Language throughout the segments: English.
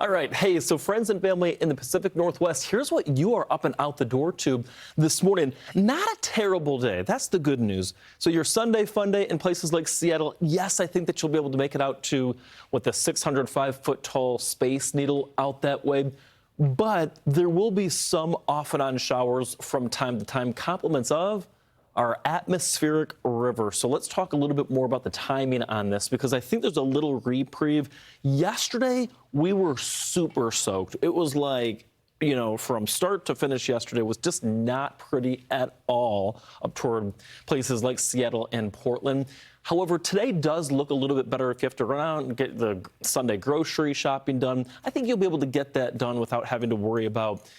All right. Hey, so friends and family in the Pacific Northwest, here's what you are up and out the door to this morning. Not a terrible day. That's the good news. So your Sunday fun day in places like Seattle, yes, I think that you'll be able to make it out to the 605-foot tall Space Needle out that way. But there will be some off and on showers from time to time, compliments of our atmospheric river. So let's talk a little bit more about the timing on this, because I think there's a little reprieve. Yesterday, we were super soaked. It was like, from start to finish yesterday was just not pretty at all up toward places like Seattle and Portland. However, today does look a little bit better if you have to run out and get the Sunday grocery shopping done. I think you'll be able to get that done without having to worry about,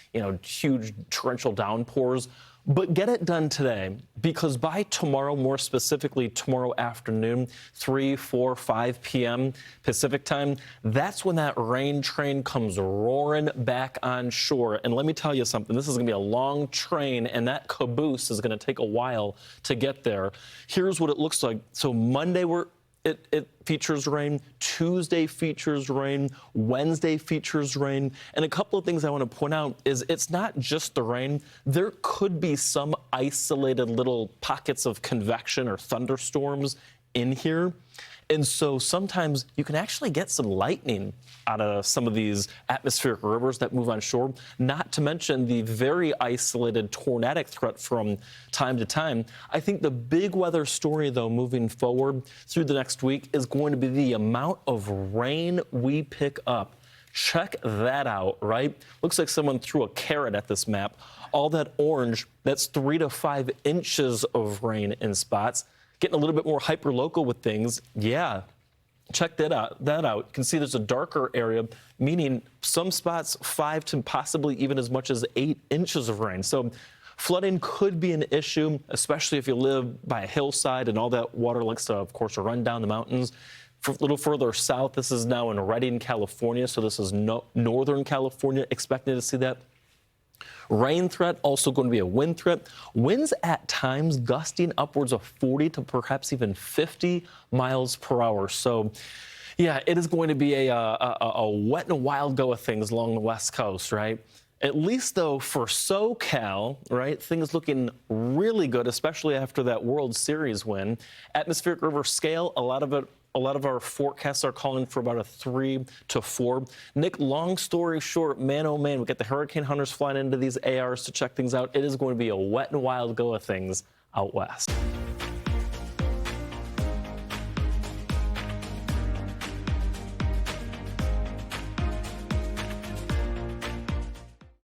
huge torrential downpours. But get it done today, because by tomorrow, more specifically tomorrow afternoon, 3, 4, 5 p.m. Pacific time, that's when that rain train comes roaring back on shore. And let me tell you something, this is going to be a long train, and that caboose is going to take a while to get there. Here's what it looks like. So Monday, it features rain. Tuesday features rain. Wednesday features rain. And a couple of things I want to point out is it's not just the rain. There could be some isolated little pockets of convection or thunderstorms in here. And so sometimes you can actually get some lightning out of some of these atmospheric rivers that move on shore, not to mention the very isolated tornadic threat from time to time. I think the big weather story, though, moving forward through the next week is going to be the amount of rain we pick up. Check that out, right? Looks like someone threw a carrot at this map. All that orange, that's 3 to 5 inches of rain in spots. Getting a little bit more hyper-local with things, yeah. Check that out. You can see there's a darker area, meaning some spots 5 to possibly even as much as 8 inches of rain. So flooding could be an issue, especially if you live by a hillside and all that water likes to, of course, run down the mountains. A little further south, this is now in Redding, California, so this is Northern California, expecting to see that. Rain threat, also going to be a wind threat. Winds at times gusting upwards of 40 to perhaps even 50 miles per hour. So, yeah, it is going to be a wet and wild go of things along the West Coast, right? At least, though, for SoCal, right, things looking really good, especially after that World Series win. Atmospheric river scale, a lot of our forecasts are calling for about a 3 to 4. Nick, long story short, man, oh man, we got the hurricane hunters flying into these ARs to check things out. It is going to be a wet and wild go of things out west.